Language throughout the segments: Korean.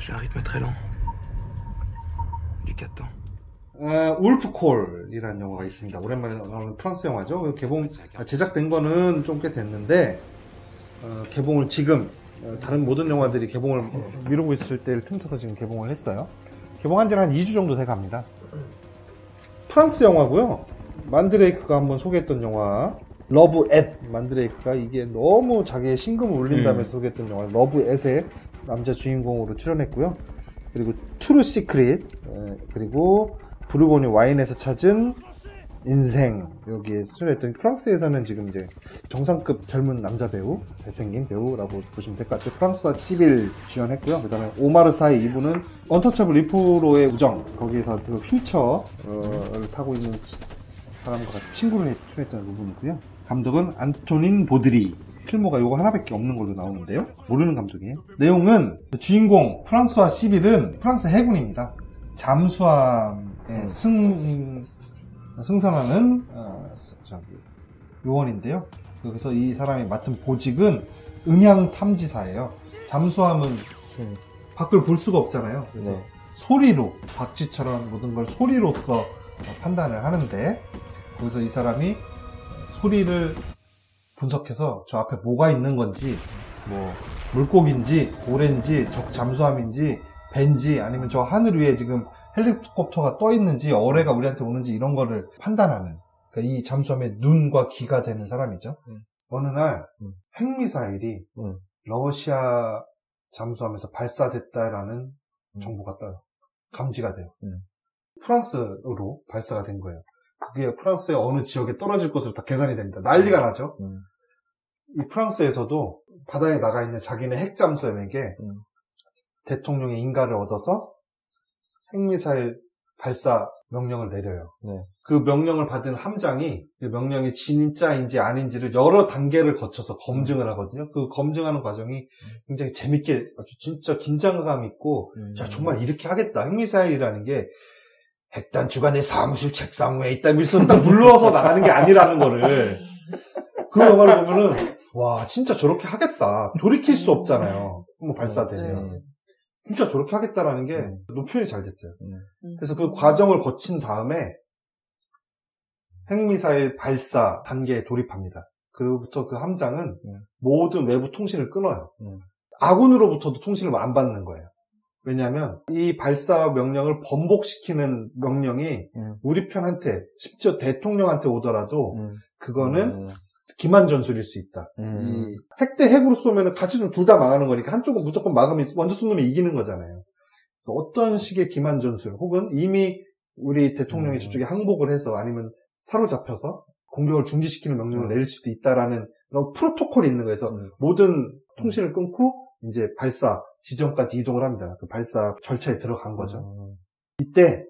J'ai un rythme très lent. Du 4 울프콜이라는 영화가 있습니다. 오랜만에 나오는 프랑스 영화죠. 제작된 거는 좀 꽤 됐는데, 개봉을 지금, 다른 모든 영화들이 개봉을 미루고 있을 때를 틈타서 지금 개봉을 했어요. 개봉한 지는 한 2주 정도 돼 갑니다. 프랑스 영화고요. 만드레이크가 한번 소개했던 영화, 러브 앳. 만드레이크가 이게 너무 자기의 신금을 울린다면서 소개했던 영화, 러브 앳에 남자 주인공으로 출연했고요. 그리고 트루 시크릿, 그리고 부르고뉴 와인에서 찾은 인생, 여기에 출연했던, 프랑스에서는 지금 이제 정상급 젊은 남자 배우, 잘생긴 배우라고 보시면 될 것 같아요. 프랑스와 시빌 주연했고요. 그 다음에 오마르사이, 이분은 언터처블 리프로의 우정, 거기에서 그 휠체어를 타고 있는 사람과 같이 친구를 출연했던 부분이고요. 감독은 안토닌 보드리. 필모가 요거 하나밖에 없는 걸로 나오는데요. 모르는 감독이에요. 내용은 주인공 프랑스와 시빌은 프랑스 해군입니다. 잠수함에 승선하는 요원인데요. 그래서 이 사람이 맡은 보직은 음향 탐지사예요. 잠수함은 밖을 볼 수가 없잖아요. 그래서 소리로, 박쥐처럼 모든 걸 소리로써 판단을 하는데, 거기서 이 사람이 소리를 분석해서 저 앞에 뭐가 있는 건지, 뭐 물고기인지 고래인지 적 잠수함인지 벤지, 아니면 저 하늘 위에 지금 헬리콥터가 떠 있는지 어뢰가 우리한테 오는지 이런 거를 판단하는, 그러니까 이 잠수함의 눈과 귀가 되는 사람이죠. 어느 날 핵미사일이 러시아 잠수함에서 발사됐다라는 정보가 떠요. 감지가 돼요. 프랑스로 발사가 된 거예요. 그게 프랑스의 어느 지역에 떨어질 것으로 다 계산이 됩니다. 난리가 나죠. 이 프랑스에서도 바다에 나가 있는 자기네 핵잠수함에게 대통령의 인가를 얻어서 핵미사일 발사 명령을 내려요. 그 명령을 받은 함장이 그 명령이 진짜인지 아닌지를 여러 단계를 거쳐서 검증을 하거든요. 그 검증하는 과정이 굉장히 재밌게, 아주 진짜 긴장감 있고, 야, 정말 이렇게 하겠다. 핵미사일이라는 게 핵단추가 내 사무실 책상 위에 있다 밀서 딱 눌러서 나가는 게 아니라는 거를, 그 영화를 보면은, 와, 진짜 저렇게 하겠다. 돌이킬 수 없잖아요. 뭐 발사되면. 진짜 저렇게 하겠다라는 게 너무 표현이 잘 됐어요. 그래서 그 과정을 거친 다음에 핵미사일 발사 단계에 돌입합니다. 그로부터 그 함장은 모든 외부 통신을 끊어요. 아군으로부터도 통신을 안 받는 거예요. 왜냐하면 이 발사 명령을 번복시키는 명령이 우리 편한테, 심지어 대통령한테 오더라도 그거는 기만 전술일 수 있다. 이 핵 대 핵으로 쏘면 같이 좀 둘 다 망하는 거니까 한쪽은 무조건 막으면 먼저 쏜 놈이 이기는 거잖아요. 그래서 어떤 식의 기만 전술, 혹은 이미 우리 대통령이 저쪽에 항복을 해서 아니면 사로잡혀서 공격을 중지시키는 명령을 내릴 수도 있다라는 그런 프로토콜이 있는 거에서 모든 통신을 끊고 이제 발사 지점까지 이동을 합니다. 그 발사 절차에 들어간 거죠. 이때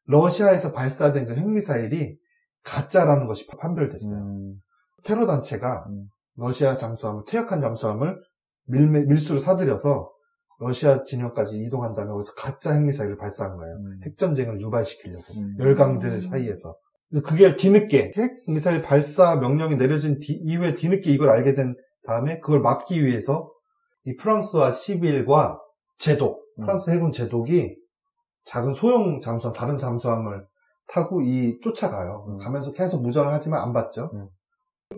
러시아에서 발사된 그 핵미사일이 가짜라는 것이 판별됐어요. 테러 단체가 러시아 잠수함을, 퇴역한 잠수함을 밀수로 사들여서 러시아 진영까지 이동한 다음에 거기서 가짜 핵미사일을 발사한 거예요. 핵전쟁을 유발시키려고. 열강들 사이에서. 그게 뒤늦게, 핵미사일 발사 명령이 내려진 이후에 뒤늦게 이걸 알게 된 다음에 그걸 막기 위해서 이 프랑스와 시빌과 제독, 프랑스 해군 제독이 작은 소형 잠수함, 다른 잠수함을 타고 쫓아가요. 가면서 계속 무전을 하지만 안 받죠.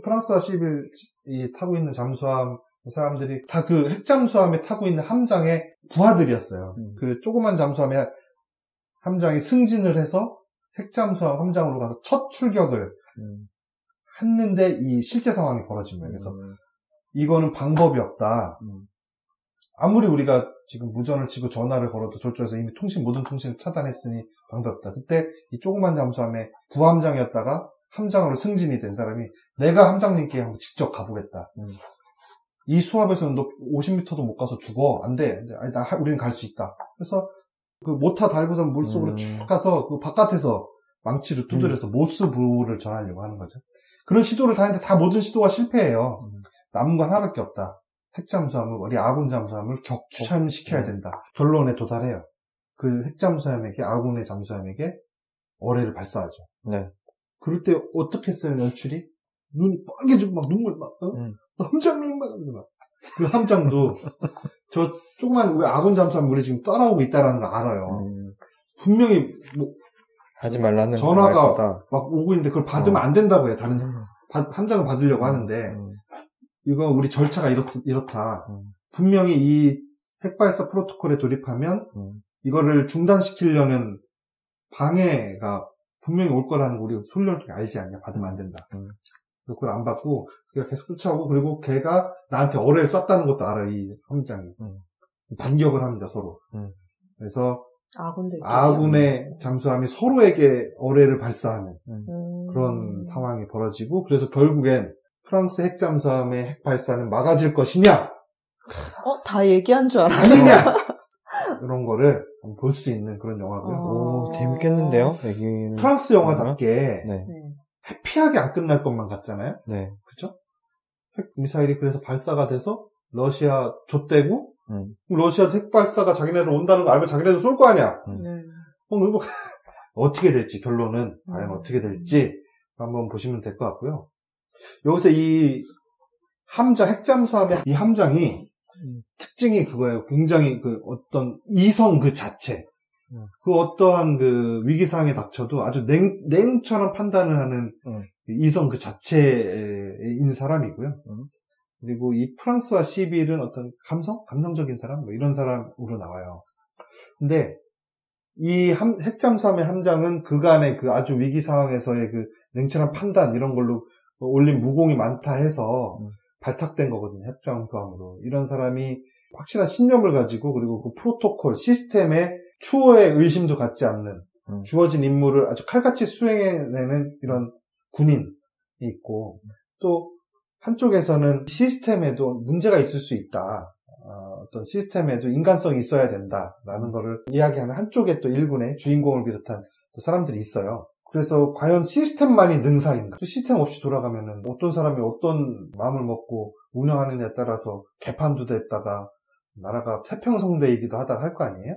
프랑스와 시빌이 타고 있는 잠수함 사람들이 다 그 핵잠수함에 타고 있는 함장의 부하들이었어요. 그 조그만 잠수함에 함장이 승진을 해서 핵잠수함 함장으로 가서 첫 출격을 했는데 이 실제 상황이 벌어진 거예요. 그래서 이거는 방법이 없다. 아무리 우리가 지금 무전을 치고 전화를 걸어도 저쪽에서 이미 모든 통신을 차단했으니 방법이 없다. 그때 이 조그만 잠수함에 부함장이었다가 함장으로 승진이 된 사람이, 내가 함장님께 한번 직접 가보겠다. 이 수압에서는 너 50m도 못 가서 죽어. 안 돼. 아니, 우리는 갈 수 있다. 그래서 그 모타 달고선 물속으로 쭉 가서 그 바깥에서 망치로 두드려서 모스부를 전하려고 하는 거죠. 그런 시도를 다 했는데 다 모든 시도가 실패해요. 남은 건 하나밖에 없다. 핵잠수함을, 우리 아군 잠수함을 격추시켜야 된다. 결론에 도달해요. 그 핵잠수함에게, 아군의 잠수함에게 어뢰를 발사하죠. 네. 그럴 때 어떻게 했어요, 연출이? 눈이 빨개지고 막 눈물 막, 함장님 막, 그 함장도 저 조그만 우리 아군 잠수함 우리 지금 따라오고 있다라는 걸 알아요. 분명히 뭐 하지 말라는 전화가 막 오고 있는데 그걸 받으면 안 된다고 해요. 다른 함장을 받으려고 하는데 이건 우리 절차가 이렇다. 분명히 이 핵발사 프로토콜에 돌입하면 이거를 중단시키려는 방해가 분명히 올 거라는 거 우리 솔직히 알지 않냐. 받으면 안 된다. 그래서 그걸 안 받고 걔가 계속 쫓아오고 그리고 걔가 나한테 어뢰를 쐈다는 것도 알아. 이 함장이. 반격을 합니다. 서로. 그래서 아군의 잠수함이 서로에게 어뢰를 발사하는 그런 상황이 벌어지고 그래서 결국엔 프랑스 핵잠수함의 핵발사는 막아질 것이냐 다 얘기한 줄 알았어. 아니냐 이런 거를 볼 수 있는 그런 영화고요. 오, 재밌겠는데요? 여기는. 프랑스 영화답게 네. 해피하게 안 끝날 것만 같잖아요. 네. 그죠? 핵 미사일이 그래서 발사가 돼서 러시아 좆대고 러시아 핵발사가 자기네들 온다는 거 알면 자기네들 쏠 거 아니야. 그리고 어떻게 될지 결론은 과연 어떻게 될지 한번 보시면 될 것 같고요. 여기서 이 함장 핵잠수함의 이 함장이 특징이 그거예요. 굉장히 그 어떤 이성 그 자체, 그 어떠한 그 위기 상황에 닥쳐도 아주 냉철한 판단을 하는 이성 그 자체인 사람이고요. 그리고 이 프랑스와 시빌은 어떤 감성적인 사람, 뭐 이런 사람으로 나와요. 근데 이 핵잠수함의 함장은 그간의 그 아주 위기 상황에서의 그 냉철한 판단 이런 걸로 올린 무공이 많다 해서 발탁된 거거든요. 핵잠수함으로. 이런 사람이 확실한 신념을 가지고 그리고 그 프로토콜, 시스템에 추호의 의심도 갖지 않는 주어진 임무를 아주 칼같이 수행해내는 이런 군인이 있고 또 한쪽에서는 시스템에도 문제가 있을 수 있다. 어떤 시스템에도 인간성이 있어야 된다라는 거를 이야기하는 한쪽에 또 일군의 주인공을 비롯한 또 사람들이 있어요. 그래서 과연 시스템만이 능사인가? 시스템 없이 돌아가면은 어떤 사람이 어떤 마음을 먹고 운영하느냐에 따라서 개판도 됐다가 나라가 태평성대이기도 하다 할 거 아니에요?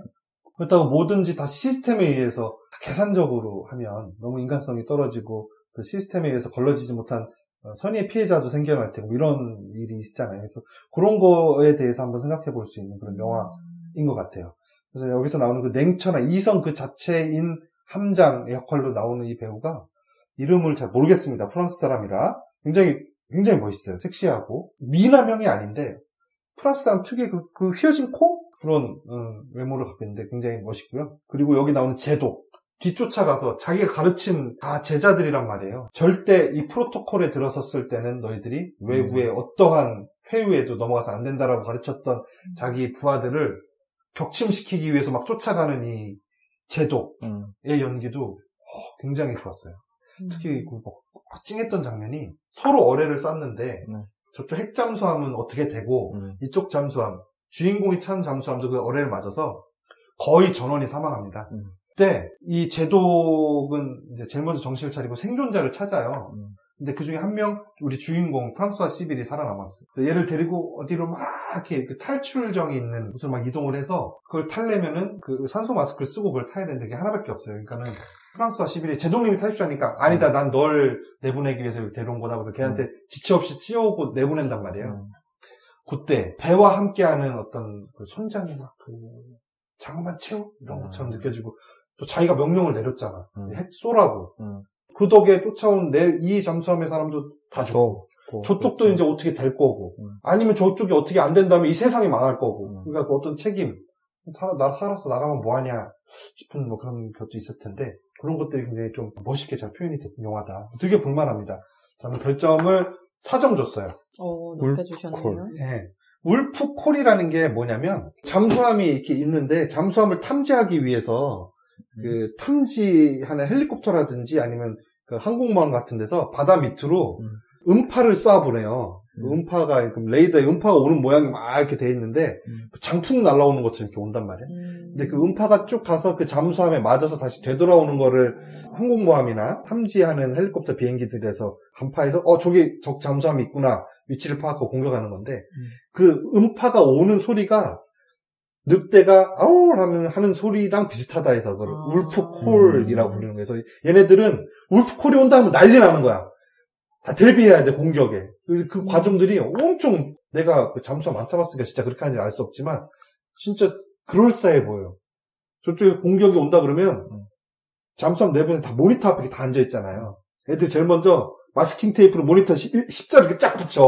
그렇다고 뭐든지 다 시스템에 의해서 계산적으로 하면 너무 인간성이 떨어지고 그 시스템에 의해서 걸러지지 못한 선의의 피해자도 생겨날 테고 이런 일이 있잖아요. 그래서 그런 거에 대해서 한번 생각해 볼 수 있는 그런 영화인 것 같아요. 그래서 여기서 나오는 그 냉철한 이성 그 자체인 함장의 역할로 나오는 이 배우가 이름을 잘 모르겠습니다. 프랑스 사람이라 굉장히 멋있어요. 섹시하고 미남형이 아닌데 프랑스 사람 특유의 그 휘어진 코? 그런 외모를 갖고 있는데 굉장히 멋있고요. 그리고 여기 나오는 제도 뒤쫓아가서 자기가 가르친 다 제자들이란 말이에요. 절대 이 프로토콜에 들어섰을 때는 너희들이 외부의 어떠한 회유에도 넘어가서 안 된다라고 가르쳤던 자기 부하들을 격침시키기 위해서 막 쫓아가는 이 제도의 연기도 굉장히 좋았어요. 특히 그 찡했던 장면이 서로 어뢰를 쐈는데 저쪽 핵잠수함은 어떻게 되고 이쪽 잠수함 주인공이 찬 잠수함도 그 어뢰를 맞아서 거의 전원이 사망합니다. 그때 이 제독은 이제 제일 먼저 정신을 차리고 생존자를 찾아요. 근데 그 중에 한 명 우리 주인공 프랑스와 시빌이 살아남았어요. 그래서 얘를 데리고 어디로 막 이렇게 그 탈출정이 있는 곳을 막 이동을 해서 그걸 타려면은 그 산소 마스크를 쓰고 그걸 타야 되는데 그게 하나밖에 없어요. 그러니까는 프랑스와 시빌이 제독님이 탈출하니까 아니다 난 널 내보내기 위해서 여기 데려온 거다. 그래서 걔한테 지체 없이 씌워오고 내보낸단 말이에요. 그때 배와 함께하는 어떤 그 손장이나 그 장엄한 체육 이런 것처럼 느껴지고 또 자기가 명령을 내렸잖아. 핵 쏘라고. 그 덕에 쫓아온 이 잠수함의 사람도 다 죽고 저쪽도 이제 어떻게 될 거고 아니면 저쪽이 어떻게 안 된다면 이 세상이 망할 거고 그러니까 그 어떤 책임 나 살아서 나가면 뭐하냐 싶은 뭐 그런 것도 있을 텐데 그런 것들이 굉장히 좀 멋있게 잘 표현이 된 영화다. 되게 볼만합니다. 저는 별점을 4점 줬어요. 높여주셨네요. 네. 울프콜이라는 게 뭐냐면 잠수함이 이렇게 있는데 잠수함을 탐지하기 위해서 그 탐지하는 헬리콥터라든지 아니면 그 항공모함 같은 데서 바다 밑으로 음파를 쏴보내요. 음파가 레이더에 음파가 오는 모양이 막 이렇게 돼 있는데 장풍 날아오는 것처럼 이렇게 온단 말이에요. 근데 그 음파가 쭉 가서 그 잠수함에 맞아서 다시 되돌아오는 거를 항공모함이나 탐지하는 헬리콥터 비행기들에서 간파해서 저기 적 잠수함이 있구나 위치를 파악하고 공격하는 건데 그 음파가 오는 소리가 늑대가 아울 하는 소리랑 비슷하다 해서 그걸 울프콜이라고 부르는 거예요. 그래서 얘네들은 울프콜이 온다 하면 난리 나는 거야. 다 대비해야 돼, 공격에. 그 과정들이 엄청, 내가 그 잠수함 안 타봤으니까 진짜 그렇게 하는지 알 수 없지만, 진짜 그럴싸해 보여요. 저쪽에 공격이 온다 그러면, 잠수함 내부에 다 모니터 앞에 다 앉아있잖아요. 애들 제일 먼저 마스킹 테이프로 모니터 십자로 이렇게 쫙 붙여.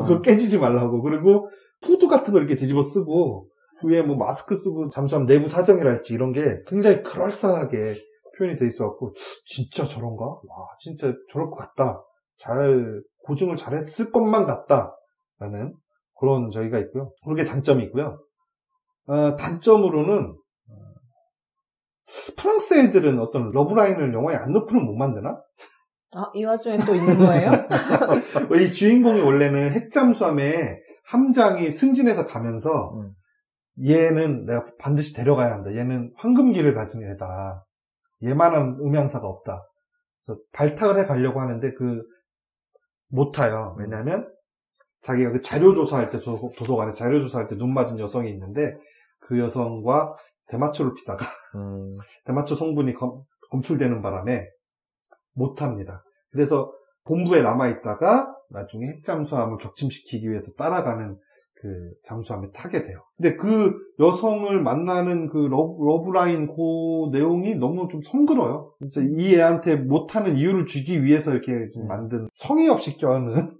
그거 깨지지 말라고. 그리고 후드 같은 거 이렇게 뒤집어 쓰고, 위에 뭐 마스크 쓰고 잠수함 내부 사정이랄지 이런 게 굉장히 그럴싸하게 표현이 돼 있어갖고, 진짜 저런가? 와, 진짜 저럴 것 같다. 고증을 잘했을 것만 같다. 라는 그런 저희가 있고요. 그게 장점이 있고요. 단점으로는, 프랑스 애들은 어떤 러브라인을 영화에 안 넣고는 못 만드나? 이 와중에 또 있는 거예요? 이 주인공이 원래는 핵잠수함에 함장이 승진해서 가면서, 얘는 내가 반드시 데려가야 한다. 얘는 황금기를 가진 애다. 얘만한 음향사가 없다. 그래서 발탁을 해 가려고 하는데 못 타요. 왜냐면 자기가 그 자료조사할 때 도서관에 자료조사할 때 눈 맞은 여성이 있는데 그 여성과 대마초를 피다가 대마초 성분이 검출되는 바람에 못 탑니다. 그래서 본부에 남아있다가 나중에 핵잠수함을 격침시키기 위해서 따라가는 그 잠수함에 타게 돼요. 근데 그 여성을 만나는 그 러브라인 그 내용이 너무 좀 성그러요. 그래서 이 애한테 못하는 이유를 주기 위해서 이렇게 좀 만든 성의 없이 껴는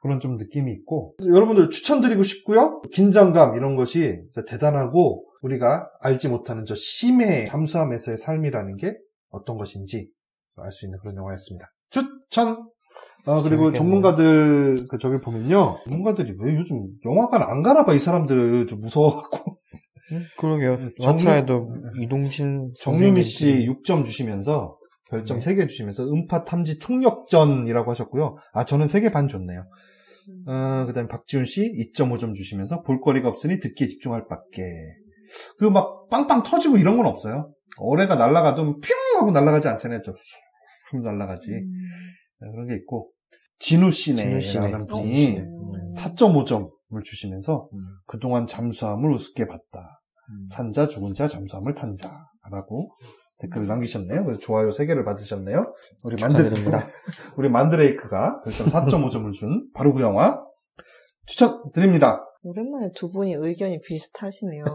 그런 좀 느낌이 있고, 여러분들 추천드리고 싶고요. 긴장감 이런 것이 대단하고 우리가 알지 못하는 저 심해 잠수함에서의 삶이라는 게 어떤 것인지 알 수 있는 그런 영화였습니다. 추천! 그리고 전문가들, 저기 보면요. 전문가들이 왜 요즘 영화관 안 가나 봐, 이 사람들. 좀 무서워갖고. 그러게요. 차차에도 정유미 씨 6점 주시면서, 별점 3개 주시면서, 음파 탐지 총력전이라고 하셨고요. 저는 3개 반 줬네요. 그 다음에 박지훈 씨 2.5점 주시면서, 볼거리가 없으니 듣기에 집중할 밖에. 막 빵빵 터지고 이런 건 없어요. 어뢰가 날아가도 퓨! 하고 날아가지 않잖아요. 또 휙 날아가지. 그런 게 있고, 진우 씨네라는 분이 4.5점을 주시면서 그동안 잠수함을 우습게 봤다. 산자 죽은 자 잠수함을 탄 자라고 댓글을 남기셨네요. 그래서 좋아요 3개를 받으셨네요. 우리 만드레이크가 별점 4.5점을 준 바로 그 영화 추천드립니다. 오랜만에 두 분이 의견이 비슷하시네요.